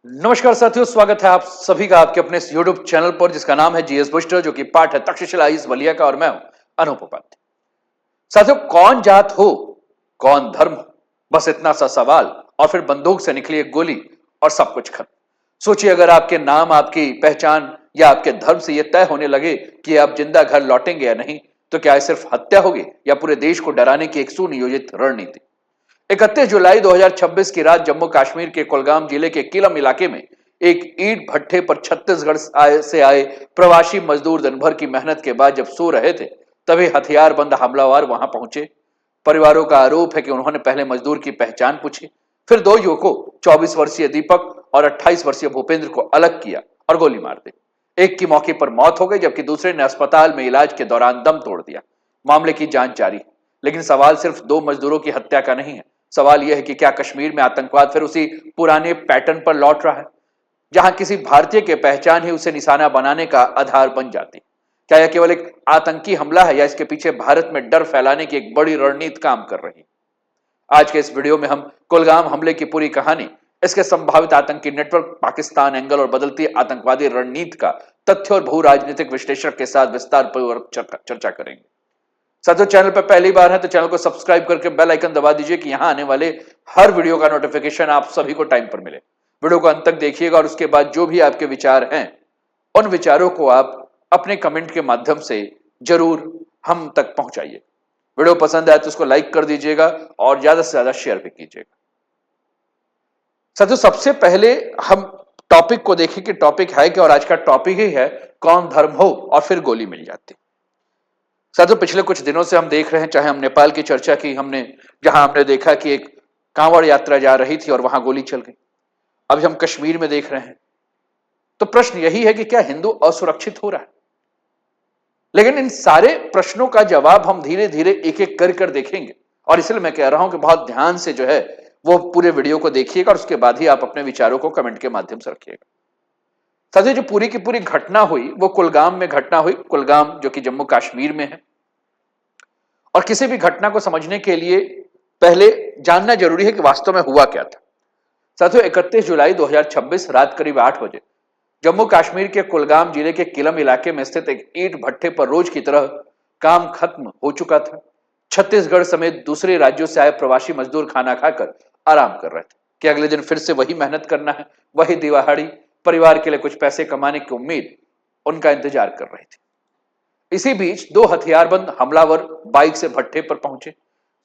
नमस्कार साथियों, स्वागत है आप सभी का आपके अपने इस YouTube चैनल पर जिसका नाम है जीएस बूस्टर, जो कि पाठ है तक्षशिला इस बलिया का और मैं हूं अनूप उपाध्याय। साथियों, कौन जात हो, कौन धर्म हो, बस इतना सा सवाल और फिर बंदूक से निकली एक गोली और सब कुछ खत्म। सोचिए, अगर आपके नाम, आपकी पहचान या आपके धर्म से यह तय होने लगे कि आप जिंदा घर लौटेंगे या नहीं, तो क्या यह सिर्फ हत्या होगी या पूरे देश को डराने की एक सुनियोजित रणनीति। 31 जुलाई 2026 की रात जम्मू कश्मीर के कुलगाम जिले के किलम इलाके में एक ईंट भट्ठे पर छत्तीसगढ़ से आए प्रवासी मजदूर दिन भर की मेहनत के बाद जब सो रहे थे, तभी हथियारबंद हमलावर वहां पहुंचे। परिवारों का आरोप है कि उन्होंने पहले मजदूर की पहचान पूछी, फिर दो युवकों 24 वर्षीय दीपक और 28 वर्षीय भूपेंद्र को अलग किया और गोली मार दी। एक की मौके पर मौत हो गई, जबकि दूसरे ने अस्पताल में इलाज के दौरान दम तोड़ दिया। मामले की जांच जारी है, लेकिन सवाल सिर्फ दो मजदूरों की हत्या का नहीं है। सवाल यह है कि क्या कश्मीर में आतंकवाद फिर उसी पुराने पैटर्न पर लौट रहा है, जहां किसी भारतीय के पहचान ही उसे निशाना बनाने का आधार बन जाती। क्या यह केवल एक आतंकी हमला है या इसके पीछे भारत में डर फैलाने की एक बड़ी रणनीति काम कर रही है। आज के इस वीडियो में हम कुलगाम हमले की पूरी कहानी, इसके संभावित आतंकी नेटवर्क, पाकिस्तान एंगल और बदलती आतंकवादी रणनीति का तथ्य और भू राजनीतिक विश्लेषक के साथ विस्तार पूर्वक चर्चा करेंगे। साथियों, चैनल पर पहली बार है तो चैनल को सब्सक्राइब करके बेल आइकन दबा दीजिए कि यहां आने वाले हर वीडियो का नोटिफिकेशन आप सभी को टाइम पर मिले। वीडियो को अंत तक देखिएगा और उसके बाद जो भी आपके विचार हैं, उन विचारों को आप अपने कमेंट के माध्यम से जरूर हम तक पहुंचाइए। वीडियो पसंद आए तो उसको लाइक कर दीजिएगा और ज्यादा से ज्यादा शेयर भी कीजिएगा। साथियों, सबसे पहले हम टॉपिक को देखें कि टॉपिक है क्या, और आज का टॉपिक ही है कौन धर्म हो और फिर गोली मिल जाती। साथियों, पिछले कुछ दिनों से हम देख रहे हैं, चाहे हम नेपाल की चर्चा की हमने, जहां हमने देखा कि एक कांवड़ यात्रा जा रही थी और वहां गोली चल गई। अब हम कश्मीर में देख रहे हैं। तो प्रश्न यही है कि क्या हिंदू असुरक्षित हो रहा है। लेकिन इन सारे प्रश्नों का जवाब हम धीरे धीरे एक एक कर देखेंगे, और इसलिए मैं कह रहा हूं कि बहुत ध्यान से जो है वो पूरे वीडियो को देखिएगा और उसके बाद ही आप अपने विचारों को कमेंट के माध्यम से रखिएगा। साथियों, जो पूरी की पूरी घटना हुई वो कुलगाम में घटना हुई। कुलगाम जो कि जम्मू कश्मीर में है, और किसी भी घटना को समझने के लिए पहले जानना जरूरी है कि वास्तव में हुआ क्या था। साथियों, 31 जुलाई 2026 रात करीब 8 बजे जम्मू कश्मीर के कुलगाम जिले के किलम इलाके में स्थित एक ईंट भट्ठे पर रोज की तरह काम खत्म हो चुका था। छत्तीसगढ़ समेत दूसरे राज्यों से आए प्रवासी मजदूर खाना खाकर आराम कर रहे थे कि अगले दिन फिर से वही मेहनत करना है, वही दिवाड़ी, परिवार के लिए कुछ पैसे कमाने की उम्मीद उनका इंतजार कर रही थी। इसी बीच दो हथियारबंद हमलावर बाइक से भट्ठे पर पहुंचे।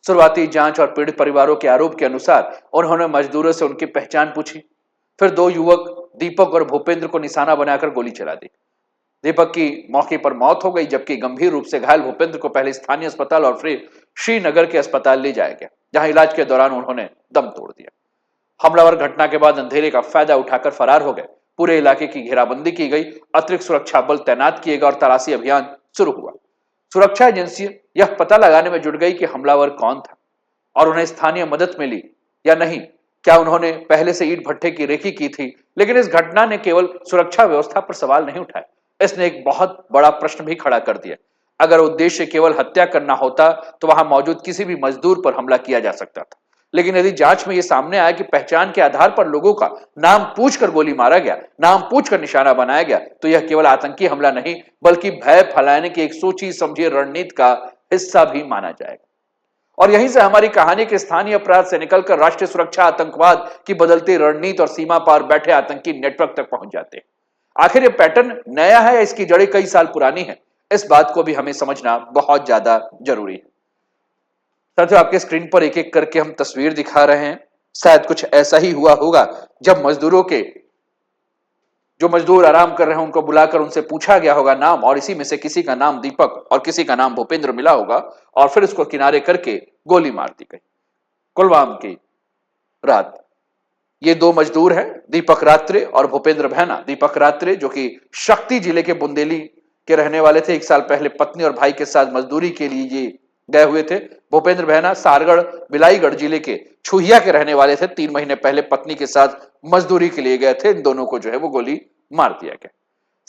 शुरुआती जांच और पीड़ित परिवारों के आरोप के अनुसार उन्होंने मजदूरों से उनकी पहचान पूछी। फिर दो युवक दीपक और भूपेंद्र को निशाना बनाकर गोली चला दी। दीपक की मौके पर मौत हो गई, जबकि गंभीर रूप से घायल भूपेंद्र को पहले स्थानीय अस्पताल और फिर श्रीनगर के अस्पताल ले जाया गया, जहां इलाज के दौरान उन्होंने दम तोड़ दिया। हमलावर घटना के बाद अंधेरे का फायदा उठाकर फरार हो गए। पूरे इलाके की घेराबंदी की गई, अतिरिक्त सुरक्षा बल तैनात किए गए और तलाशी अभियान शुरू हुआ। सुरक्षा एजेंसी यह पता लगाने में जुट गई कि हमलावर कौन था और उन्हें स्थानीय मदद मिली या नहीं। क्या उन्होंने पहले से ईंट भट्ठे की रेकी की थी। लेकिन इस घटना ने केवल सुरक्षा व्यवस्था पर सवाल नहीं उठाए, इसने एक बहुत बड़ा प्रश्न भी खड़ा कर दिया। अगर उद्देश्य केवल हत्या करना होता तो वहां मौजूद किसी भी मजदूर पर हमला किया जा सकता था। लेकिन यदि जांच में यह सामने आया कि पहचान के आधार पर लोगों का नाम पूछकर गोली मारा गया, नाम पूछकर निशाना बनाया गया, तो यह केवल आतंकी हमला नहीं बल्कि भय फैलाने की एक सोची समझी रणनीति का हिस्सा भी माना जाएगा। और यहीं से हमारी कहानी के स्थानीय अपराध से निकलकर राष्ट्रीय सुरक्षा, आतंकवाद की बदलती रणनीति और सीमा पार बैठे आतंकी नेटवर्क तक पहुंच जाते हैं। आखिर यह पैटर्न नया है या इसकी जड़ें कई साल पुरानी है, इस बात को भी हमें समझना बहुत ज्यादा जरूरी है। साथियों, आपके स्क्रीन पर एक एक करके हम तस्वीर दिखा रहे हैं। शायद कुछ ऐसा ही हुआ होगा जब जो मजदूर आराम कर रहे हैं उनको बुलाकर उनसे पूछा गया होगा नाम, और इसी में से किसी का नाम दीपक और किसी का नाम भूपेंद्र मिला होगा, और फिर उसको किनारे करके गोली मार दी गई। कुलगाम की रात ये दो मजदूर हैं, दीपक रात्रे और भूपेंद्र भैना। दीपक रात्रे जो कि शक्ति जिले के बुंदेली के रहने वाले थे, 1 साल पहले पत्नी और भाई के साथ मजदूरी के लिए ये गए हुए थे। भूपेंद्र भैना सारगढ़ बिलाईगढ़ जिले के छुहिया के रहने वाले थे, 3 महीने पहले पत्नी के साथ मजदूरी के लिए गए थे। इन दोनों को जो है वो गोली मार दिया गया।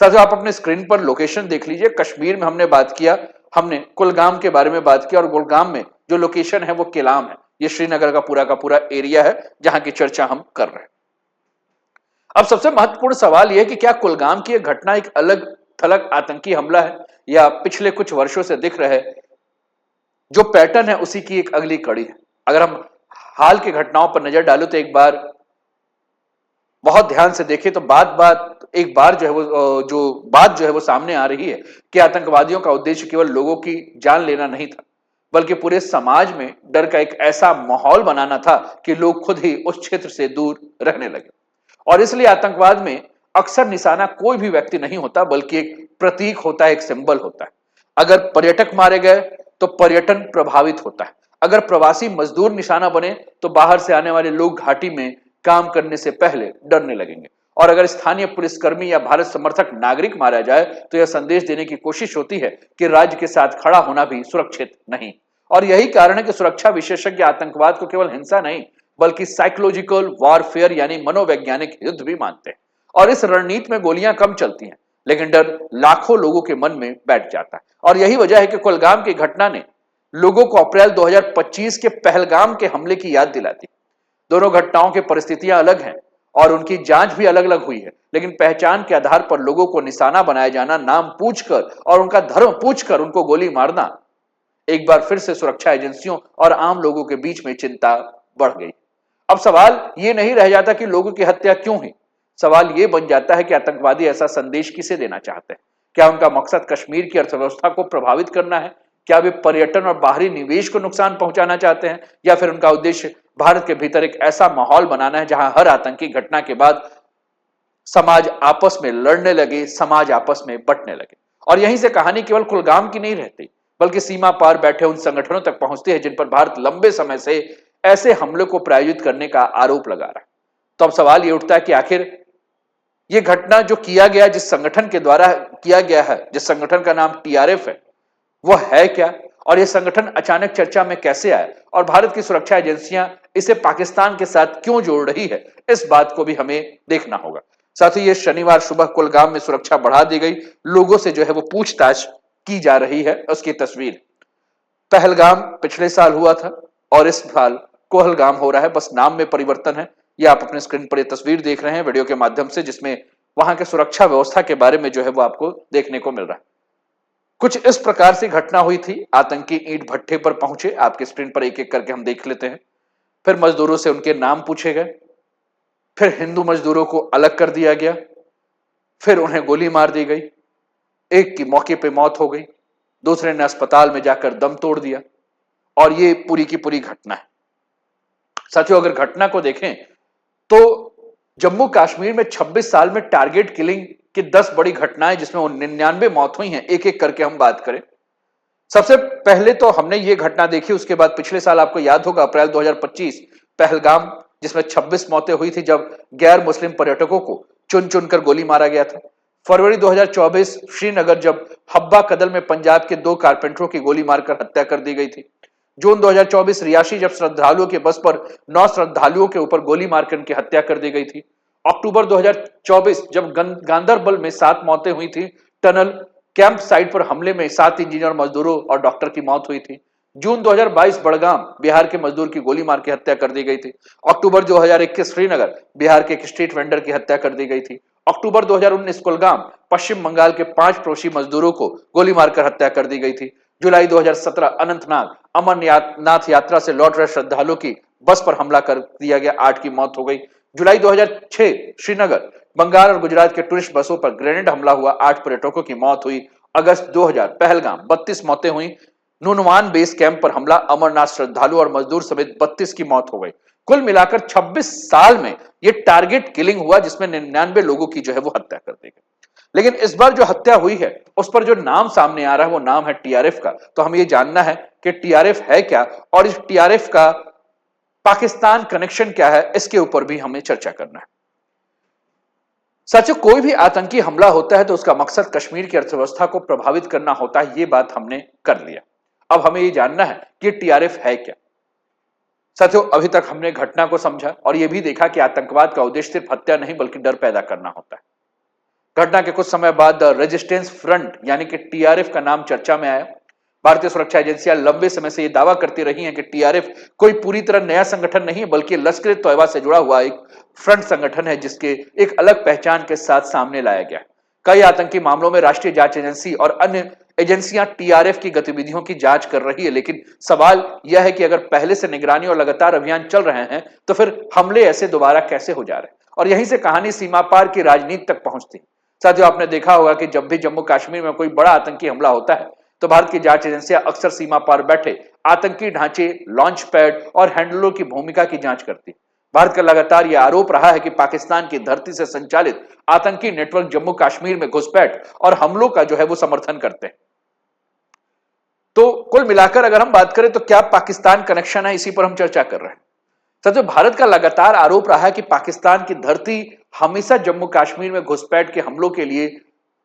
साथियों, आप अपने स्क्रीन पर लोकेशन देख लीजिए। कश्मीर में हमने बात किया, हमने कुलगाम के बारे में बात किया, और कुलगाम में जो लोकेशन है वो केलाम है। ये श्रीनगर का पूरा एरिया है जहां की चर्चा हम कर रहे हैं। अब सबसे महत्वपूर्ण सवाल यह कि क्या कुलगाम की यह घटना एक अलग थलग आतंकी हमला है या पिछले कुछ वर्षों से दिख रहे जो पैटर्न है उसी की एक अगली कड़ी है। अगर हम हाल की घटनाओं पर नजर डालें तो एक बार बहुत ध्यान से देखें तो एक बार जो है वो सामने आ रही है कि आतंकवादियों का उद्देश्य केवल लोगों की जान लेना नहीं था, बल्कि पूरे समाज में डर का एक ऐसा माहौल बनाना था कि लोग खुद ही उस क्षेत्र से दूर रहने लगे। और इसलिए आतंकवाद में अक्सर निशाना कोई भी व्यक्ति नहीं होता, बल्कि एक प्रतीक होता है, एक सिंबल होता है। अगर पर्यटक मारे गए तो पर्यटन प्रभावित होता है। अगर प्रवासी मजदूर निशाना बने तो बाहर से आने वाले लोग घाटी में काम करने से पहले डरने लगेंगे। और अगर स्थानीय पुलिसकर्मी या भारत समर्थक नागरिक मारा जाए तो यह संदेश देने की कोशिश होती है कि राज्य के साथ खड़ा होना भी सुरक्षित नहीं। और यही कारण है कि सुरक्षा विशेषज्ञ आतंकवाद को केवल हिंसा नहीं, बल्कि साइकोलॉजिकल वॉरफेयर यानी मनोवैज्ञानिक युद्ध भी मानते हैं। और इस रणनीति में गोलियां कम चलती हैं, लेकिन डर लाखों लोगों के मन में बैठ जाता है। और यही वजह है कि कुलगाम की घटना ने लोगों को अप्रैल 2025 के पहलगाम के हमले की याद दिलाती। दोनों घटनाओं की परिस्थितियां अलग हैं और उनकी जांच भी अलग अलग हुई है, लेकिन पहचान के आधार पर लोगों को निशाना बनाया जाना, नाम पूछकर और उनका धर्म पूछकर उनको गोली मारना, एक बार फिर से सुरक्षा एजेंसियों और आम लोगों के बीच में चिंता बढ़ गई। अब सवाल यह नहीं रह जाता कि लोगों की हत्या क्यों हुई, सवाल यह बन जाता है कि आतंकवादी ऐसा संदेश किसे देना चाहते हैं। क्या उनका मकसद कश्मीर की अर्थव्यवस्था को प्रभावित करना है? क्या वे पर्यटन और बाहरी निवेश को नुकसान पहुंचाना चाहते हैं? या फिर उनका उद्देश्य भारत के भीतर एक ऐसा माहौल बनाना है जहां हर आतंकी घटना के बाद समाज आपस में लड़ने लगे, समाज आपस में बंटने लगे। और यहीं से कहानी केवल कुलगाम की नहीं रहती, बल्कि सीमा पार बैठे उन संगठनों तक पहुंचती है जिन पर भारत लंबे समय से ऐसे हमले को प्रायोजित करने का आरोप लगा रहा है। तो अब सवाल यह उठता है कि आखिर यह घटना जो किया गया, जिस संगठन के द्वारा किया गया है, जिस संगठन का नाम टीआरएफ है, वह है क्या? और यह संगठन अचानक चर्चा में कैसे आया? और भारत की सुरक्षा एजेंसियां इसे पाकिस्तान के साथ क्यों जोड़ रही है? इस बात को भी हमें देखना होगा। साथ ही ये शनिवार सुबह कुलगाम में सुरक्षा बढ़ा दी गई, लोगों से जो है वो पूछताछ की जा रही है, उसकी तस्वीर। पहलगाम पिछले साल हुआ था और इस साल कोहलगाम हो रहा है, बस नाम में परिवर्तन है। ये आप अपने स्क्रीन पर ये तस्वीर देख रहे हैं वीडियो के माध्यम से, जिसमें वहां के सुरक्षा व्यवस्था के बारे में जो है वो आपको देखने को मिल रहा है। कुछ इस प्रकार से घटना हुई थी। आतंकी ईंट भट्ठे पर पहुंचे, आपके स्क्रीन पर एक एक करके हम देख लेते हैं। फिर मजदूरों से उनके नाम पूछे गए, फिर हिंदू मजदूरों को अलग कर दिया गया, फिर उन्हें गोली मार दी गई। एक की मौके पे मौत हो गई, दूसरे ने अस्पताल में जाकर दम तोड़ दिया। और ये पूरी की पूरी घटना है। साथियों, अगर घटना को देखें तो जम्मू कश्मीर में 26 साल में टारगेट किलिंग की 10 बड़ी घटनाएं, जिसमें 99 मौत हुई हैं, एक एक करके हम बात करें। सबसे पहले तो हमने ये घटना देखी, उसके बाद पिछले साल आपको याद होगा अप्रैल 2025 पहलगाम, जिसमें 26 मौतें हुई थी जब गैर मुस्लिम पर्यटकों को चुन चुनकर गोली मारा गया था। फरवरी 2024 श्रीनगर, जब हब्बा कदल में पंजाब के 2 कारपेंटरों की गोली मारकर हत्या कर दी गई थी। जून 2024 रियासी, जब श्रद्धालुओं के बस पर 9 श्रद्धालुओं के ऊपर गोली मारकर उनकी हत्या कर दी गई थी। अक्टूबर 2024 जब गांदरबल में 7 मौतें हुई थी। टनल कैंप साइट पर हमले में 7 इंजीनियर, मजदूरों और डॉक्टर की मौत हुई थी। जून 2022 बड़गाम, बिहार के मजदूर की गोली मार के हत्या कर दी गई थी। अक्टूबर 2021 श्रीनगर, बिहार के एक स्ट्रीट वेंडर की हत्या कर दी गई थी। अक्टूबर 2019 कुलगाम, पश्चिम बंगाल के 5 प्रवासी मजदूरों को गोली मारकर हत्या कर दी गई थी। जुलाई 2017 अनंतनाग, अमरनाथ यात्रा से लौट रहे श्रद्धालुओं की बस पर हमला कर दिया गया, 8 की मौत हो गई। जुलाई 2006 श्रीनगर, बंगाल और गुजरात के टूरिस्ट बसों पर ग्रेनेड हमला हुआ, 8 पर्यटकों की मौत हुई। अगस्त 2000 पहलगाम, 32 मौतें हुई। नूनवान बेस कैंप पर हमला, अमरनाथ श्रद्धालु और मजदूर समेत 32 की मौत हो गई। कुल मिलाकर 26 साल में यह टारगेट किलिंग हुआ, जिसमें 99 लोगों की जो है वो हत्या कर दी गई। लेकिन इस बार जो हत्या हुई है उस पर जो नाम सामने आ रहा है वो नाम है टीआरएफ का। तो हमें ये जानना है कि टीआरएफ है क्या और इस टीआरएफ का पाकिस्तान कनेक्शन क्या है, इसके ऊपर भी हमें चर्चा करना है। साथियों, कोई भी आतंकी हमला होता है तो उसका मकसद कश्मीर की अर्थव्यवस्था को प्रभावित करना होता है, ये बात हमने कर लिया। अब हमें ये जानना है कि टीआरएफ है क्या। साथियों, अभी तक हमने घटना को समझा और यह भी देखा कि आतंकवाद का उद्देश्य सिर्फ हत्या नहीं बल्कि डर पैदा करना होता है। घटना के कुछ समय बाद रेजिस्टेंस फ्रंट यानी कि टीआरएफ का नाम चर्चा में आया। भारतीय सुरक्षा एजेंसियां लंबे समय से यह दावा करती रही हैं कि टीआरएफ कोई पूरी तरह नया संगठन नहीं है, बल्कि लश्कर ए तोयबा से जुड़ा हुआ एक फ्रंट संगठन है जिसके एक अलग पहचान के साथ सामने लाया गया। कई आतंकी मामलों में राष्ट्रीय जांच एजेंसी और अन्य एजेंसियां टीआरएफ की गतिविधियों की जांच कर रही है, लेकिन सवाल यह है कि अगर पहले से निगरानी और लगातार अभियान चल रहे हैं तो फिर हमले ऐसे दोबारा कैसे हो जा रहे हैं। और यहीं से कहानी सीमा पार की राजनीति तक पहुंचती है। साथियों, आपने देखा होगा कि जब भी जम्मू कश्मीर में कोई बड़ा आतंकी हमला होता है तो भारत की जांच एजेंसियां अक्सर सीमा पार बैठे आतंकी ढांचे, लॉन्च पैड और हैंडलरों की भूमिका की जांच करती है। भारत का लगातार यह आरोप रहा है कि पाकिस्तान की धरती से संचालित आतंकी नेटवर्क जम्मू कश्मीर में घुसपैठ और हमलों का जो है वो समर्थन करते हैं। तो कुल मिलाकर अगर हम बात करें तो क्या पाकिस्तान कनेक्शन है, इसी पर हम चर्चा कर रहे हैं। साथियों, भारत का लगातार आरोप रहा है कि पाकिस्तान की धरती हमेशा जम्मू कश्मीर में घुसपैठ के हमलों के लिए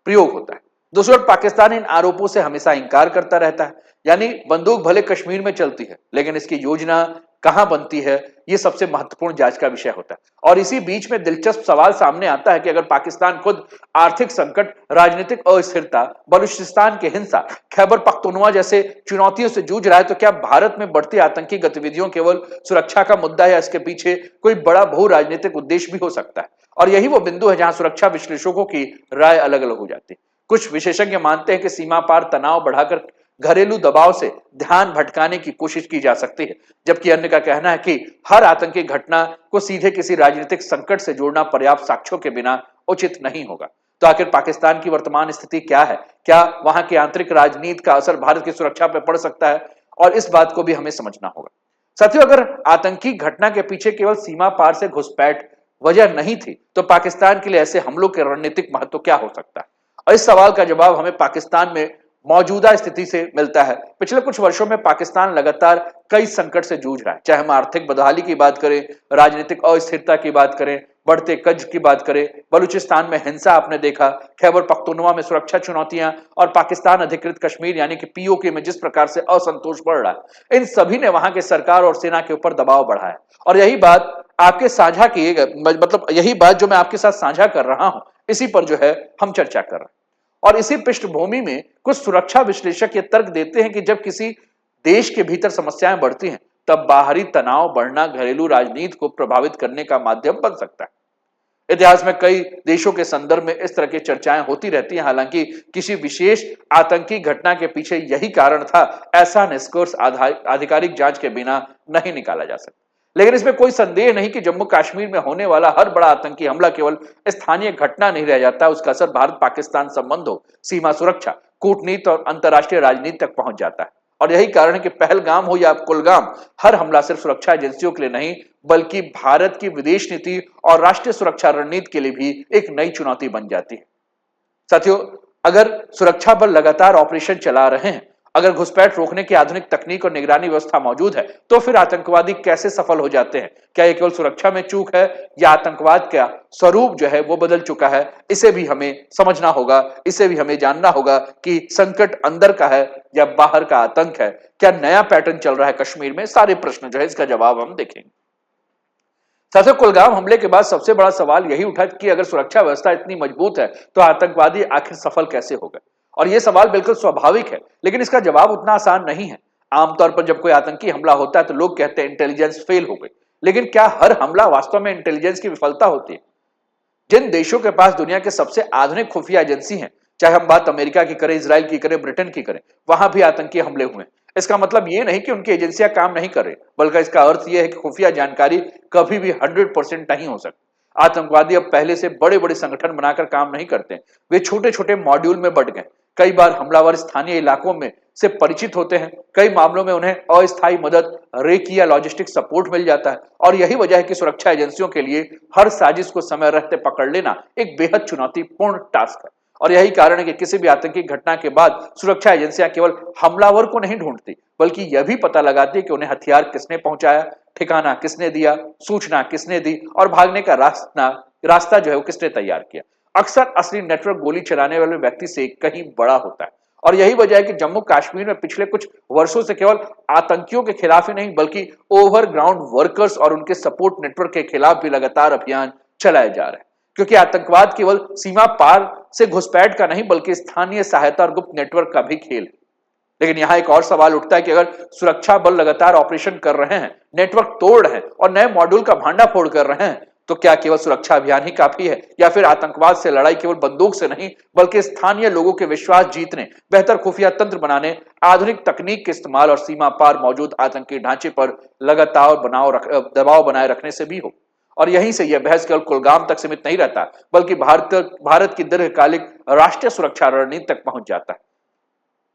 प्रयोग होता है। दूसरी ओर पाकिस्तान इन आरोपों से हमेशा इंकार करता रहता है, यानी बंदूक भले कश्मीर में चलती है लेकिन इसकी योजना कहां बनती है, यह सबसे महत्वपूर्ण जांच का विषय होता है। और इसी बीच में दिलचस्प सवाल सामने आता है कि अगर पाकिस्तान खुद आर्थिक संकट, राजनीतिक अस्थिरता, बलूचिस्तान की हिंसा, खैबर पख्तूनवा जैसे चुनौतियों से जूझ रहा है तो क्या भारत में बढ़ती आतंकी गतिविधियों केवल सुरक्षा का मुद्दा है या इसके पीछे कोई बड़ा बहु राजनीतिक उद्देश्य भी हो सकता है। और यही वो बिंदु है जहां सुरक्षा विश्लेषकों की राय अलग अलग हो जाती है। कुछ विशेषज्ञ मानते हैं कि सीमा पार तनाव बढ़ाकर घरेलू दबाव से ध्यान भटकाने की कोशिश की जा सकती है, जबकि अन्य का कहना है कि हर आतंकी घटना को सीधे किसी राजनीतिक संकट से जोड़ना पर्याप्त साक्ष्यों के बिना उचित नहीं होगा। तो आखिर पाकिस्तान की वर्तमान स्थिति क्या है? क्या वहां की आंतरिक राजनीति का असर भारत की सुरक्षा पर पड़ सकता है? और इस बात को भी हमें समझना होगा। साथियों, अगर आतंकी घटना के पीछे केवल सीमा पार से घुसपैठ वजह नहीं थी तो पाकिस्तान के लिए ऐसे हमलों के रणनीतिक महत्व क्या हो सकता है? और इस सवाल का जवाब हमें पाकिस्तान में मौजूदा स्थिति से मिलता है। पिछले कुछ वर्षों में पाकिस्तान लगातार कई संकट से जूझ रहा है, चाहे हम आर्थिक बदहाली की बात करें, राजनीतिक अस्थिरता की बात करें, बढ़ते कर्ज की बात करें, बलूचिस्तान में हिंसा आपने देखा, खैबर पख्तूनवा में सुरक्षा चुनौतियां और पाकिस्तान अधिकृत कश्मीर यानी कि पीओके में जिस प्रकार से असंतोष बढ़ रहा है, इन सभी ने वहां के सरकार और सेना के ऊपर दबाव बढ़ाया है। और यही बात आपके साझा किए गए, मतलब यही बात जो मैं आपके साथ साझा कर रहा हूं, इसी पर जो है हम चर्चा कर रहे हैं। और इसी पृष्ठभूमि में कुछ सुरक्षा विश्लेषक ये तर्क देते हैं कि जब किसी देश के भीतर समस्याएं बढ़ती हैं तब बाहरी तनाव बढ़ना घरेलू राजनीति को प्रभावित करने का माध्यम बन सकता है। इतिहास में कई देशों के संदर्भ में इस तरह की चर्चाएं होती रहती हैं। हालांकि किसी विशेष आतंकी घटना के पीछे यही कारण था, ऐसा निष्कर्ष आधिकारिक जांच के बिना नहीं निकाला जा सकता। लेकिन इसमें कोई संदेह नहीं कि जम्मू कश्मीर में होने वाला हर बड़ा आतंकी हमला केवल स्थानीय घटना नहीं रह जाता, उसका असर भारत पाकिस्तान संबंधों, सीमा सुरक्षा, कूटनीति और अंतर्राष्ट्रीय राजनीति तक पहुंच जाता है। और यही कारण है कि पहलगाम हो या कुलगाम, हर हमला सिर्फ सुरक्षा एजेंसियों के लिए नहीं बल्कि भारत की विदेश नीति और राष्ट्रीय सुरक्षा रणनीति के लिए भी एक नई चुनौती बन जाती है। साथियों, अगर सुरक्षा बल लगातार ऑपरेशन चला रहे हैं, अगर घुसपैठ रोकने की आधुनिक तकनीक और निगरानी व्यवस्था मौजूद है, तो फिर आतंकवादी कैसे सफल हो जाते हैं? क्या यह केवल सुरक्षा में चूक है या आतंकवाद का स्वरूप जो है वो बदल चुका है? इसे भी हमें समझना होगा, इसे भी हमें जानना होगा कि संकट अंदर का है या बाहर का आतंक है। क्या नया पैटर्न चल रहा है कश्मीर में? सारे प्रश्न जो है इसका जवाब हम देखेंगे। साथियों, कुलगाम हमले के बाद सबसे बड़ा सवाल यही उठा कि अगर सुरक्षा व्यवस्था इतनी मजबूत है तो आतंकवादी आखिर सफल कैसे हो गए? और यह सवाल बिल्कुल स्वाभाविक है, लेकिन इसका जवाब उतना आसान नहीं है। आमतौर पर जब कोई आतंकी हमला होता है तो लोग कहते हैं इंटेलिजेंस फेल हो गई, लेकिन क्या हर हमला वास्तव में इंटेलिजेंस की विफलता होती है? जिन देशों के पास दुनिया के सबसे आधुनिक खुफिया एजेंसी हैं, चाहे हम बात अमेरिका की करें, इजराइल की करें, ब्रिटेन की करें, वहां भी आतंकी हमले हुए हैं। इसका मतलब यह नहीं कि उनकी एजेंसियां काम नहीं कर रही, बल्कि इसका अर्थ यह है कि खुफिया जानकारी कभी भी 100% नहीं हो सकती। आतंकवादी अब पहले से बड़े बड़े संगठन बनाकर काम नहीं करते, वे छोटे छोटे मॉड्यूल में बंट गए। कई बार हमलावर स्थानीय इलाकों में से परिचित होते हैं, कई मामलों में उन्हें अस्थायी मदद, रेकी या लॉजिस्टिक सपोर्ट मिल जाता है। और यही वजह है कि सुरक्षा एजेंसियों के लिए हर साजिश को समय रहते पकड़ लेना एक बेहद चुनौतीपूर्ण टास्क है। और यही कारण है कि किसी भी आतंकी घटना के बाद सुरक्षा एजेंसियां केवल हमलावर को नहीं ढूंढती, बल्कि यह भी पता लगाती है कि उन्हें हथियार किसने पहुंचाया, ठिकाना किसने दिया, सूचना किसने दी और भागने का रास्ता जो है वो किसने तैयार किया। अक्सर असली नेटवर्क गोली चलाने वाले व्यक्ति से कहीं बड़ा होता है। और यही वजह है कि जम्मू कश्मीर में पिछले कुछ वर्षों से केवल आतंकियों के खिलाफ ही नहीं बल्कि ओवरग्राउंड वर्कर्स और उनके सपोर्ट नेटवर्क के खिलाफ भी लगातार अभियान चलाए जा रहे हैं। क्योंकि आतंकवाद केवल सीमा पार से घुसपैठ का नहीं बल्कि स्थानीय सहायता और गुप्त नेटवर्क का भी खेल है। लेकिन यहां एक और सवाल उठता है कि अगर सुरक्षा बल लगातार ऑपरेशन कर रहे हैं, नेटवर्क तोड़ रहे हैं और नए मॉड्यूल का भांडाफोड़ कर रहे हैं, तो क्या केवल सुरक्षा अभियान ही काफी है, या फिर आतंकवाद से लड़ाई केवल बंदूक से नहीं बल्कि स्थानीय लोगों के विश्वास जीतने, बेहतर खुफिया तंत्र बनाने, आधुनिक तकनीक के इस्तेमाल और सीमा पार मौजूद आतंकी ढांचे पर लगातार दबाव बनाए रखने से भी हो। और यहीं से यह बहस केवल कुलगाम तक सीमित नहीं रहता, बल्कि भारत की दीर्घकालिक राष्ट्रीय सुरक्षा रणनीति तक पहुंच जाता है।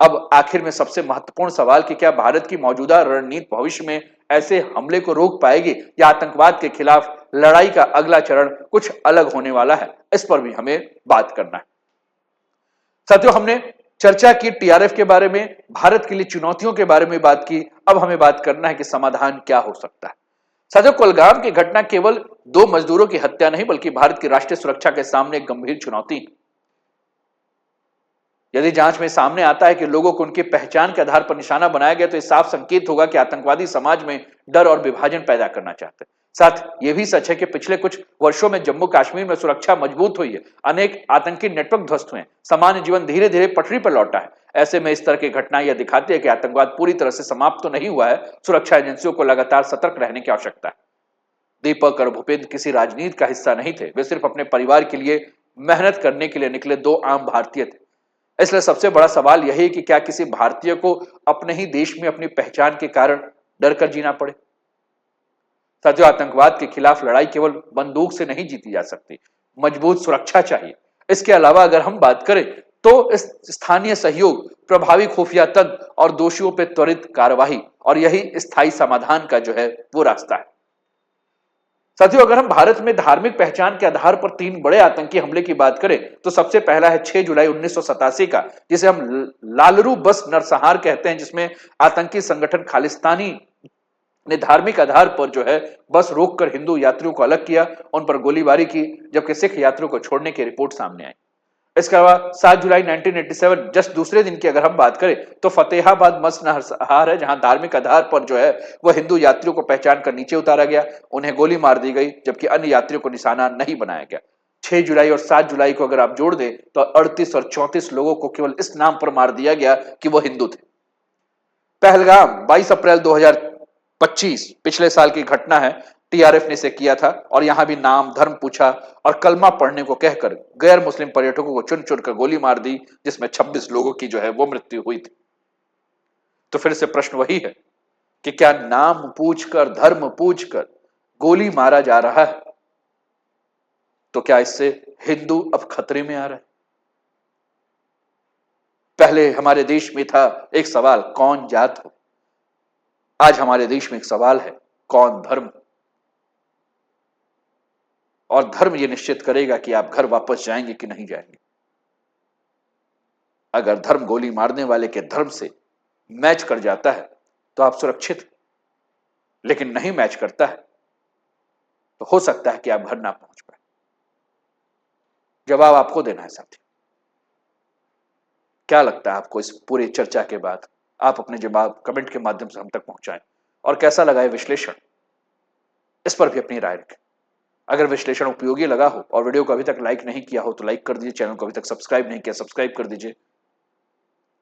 अब आखिर में सबसे महत्वपूर्ण सवाल कि क्या भारत की मौजूदा रणनीति भविष्य में ऐसे हमले को रोक पाएगी, या आतंकवाद के खिलाफ लड़ाई का अगला चरण कुछ अलग होने वाला है, इस पर भी हमें बात करना है। साथियों, हमने चर्चा की टीआरएफ के बारे में, भारत के लिए चुनौतियों के बारे में बात की। अब हमें बात करना है कि समाधान क्या हो सकता है। साथियों, कुलगाम की घटना केवल दो मजदूरों की हत्या नहीं बल्कि भारत की राष्ट्रीय सुरक्षा के सामने एक गंभीर चुनौती है। यदि जांच में सामने आता है कि लोगों को उनकी पहचान के आधार पर निशाना बनाया गया, तो यह साफ संकेत होगा कि आतंकवादी समाज में डर और विभाजन पैदा करना चाहते हैं। साथ यह भी सच है कि पिछले कुछ वर्षों में जम्मू कश्मीर में सुरक्षा मजबूत हुई है, अनेक आतंकी नेटवर्क ध्वस्त हुए, सामान्य जीवन धीरे धीरे पटरी पर लौटा है। ऐसे में इस तरह की घटनाएं यह दिखाती है कि आतंकवाद पूरी तरह से समाप्त तो नहीं हुआ है। सुरक्षा एजेंसियों को लगातार सतर्क रहने की आवश्यकता है। दीपक और भूपेंद्र किसी राजनीति का हिस्सा नहीं थे, वे सिर्फ अपने परिवार के लिए मेहनत करने के लिए निकले दो आम भारतीय थे। इसलिए सबसे बड़ा सवाल यही है कि क्या किसी भारतीय को अपने ही देश में अपनी पहचान के कारण डर कर जीना पड़े। साथियों, आतंकवाद के खिलाफ लड़ाई केवल बंदूक से नहीं जीती जा सकती, मजबूत सुरक्षा चाहिए। इसके अलावा अगर हम बात करें तो इस स्थानीय सहयोग, प्रभावी खुफिया तंत्र और दोषियों पर त्वरित कार्रवाई, और यही स्थायी समाधान का जो है वो रास्ता है। साथियों, अगर हम भारत में धार्मिक पहचान के आधार पर तीन बड़े आतंकी हमले की बात करें तो सबसे पहला है 6 जुलाई 1987 का, जिसे हम लालरू बस नरसंहार कहते हैं, जिसमें आतंकी संगठन खालिस्तानी ने धार्मिक आधार पर जो है बस रोककर हिंदू यात्रियों को अलग किया, उन पर गोलीबारी की, जबकि सिख यात्रियों को छोड़ने की रिपोर्ट सामने आई। इसके अलावा 7 जुलाई 1987 जस्ट दूसरे दिन की अगर हम बात करें तो फतेहाबाद मस्त नरसंहार है, जहां धार्मिक आधार पर जो है वह हिंदू यात्रियों को पहचान कर नीचे उतारा गया, उन्हें गोली मार दी गई, जबकि अन्य यात्रियों को निशाना नहीं बनाया गया। 6 जुलाई और 7 जुलाई को अगर आप जोड़ दें तो 38 और 34 लोगों को केवल इस नाम पर मार दिया गया कि वो हिंदू थे। पहलगाम 22 अप्रैल 2025 पिछले साल की घटना है, टीआरएफ ने इसे किया था, और यहां भी नाम धर्म पूछा और कलमा पढ़ने को कहकर गैर मुस्लिम पर्यटकों को चुन चुनकर गोली मार दी, जिसमें 26 लोगों की जो है वो मृत्यु हुई थी। तो फिर से प्रश्न वही है कि क्या नाम पूछकर, धर्म पूछकर गोली मारा जा रहा है, तो क्या इससे हिंदू अब खतरे में आ रहा है? पहले हमारे देश में था एक सवाल, कौन जात हो। आज हमारे देश में एक सवाल है, कौन धर्म। और धर्म यह निश्चित करेगा कि आप घर वापस जाएंगे कि नहीं जाएंगे। अगर धर्म गोली मारने वाले के धर्म से मैच कर जाता है तो आप सुरक्षित, लेकिन नहीं मैच करता है तो हो सकता है कि आप घर ना पहुंच पाए। जवाब आपको देना है साथी। क्या लगता है आपको इस पूरी चर्चा के बाद? आप अपने जवाब कमेंट के माध्यम से हम तक पहुंचाएं। और कैसा लगा ये विश्लेषण, इस पर भी अपनी राय रखें। अगर विश्लेषण उपयोगी लगा हो और वीडियो को अभी तक लाइक नहीं किया हो तो लाइक कर दीजिए, चैनल को अभी तक सब्सक्राइब नहीं किया सब्सक्राइब कर दीजिए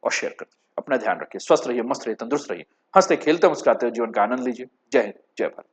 और शेयर कर दीजिए। अपना ध्यान रखिए, स्वस्थ रहिए, मस्त रहिए, तंदुरुस्त रहिए, हंसते खेलते मुस्कुराते जीवन का आनंद लीजिए। जय हिंद, जय भारत।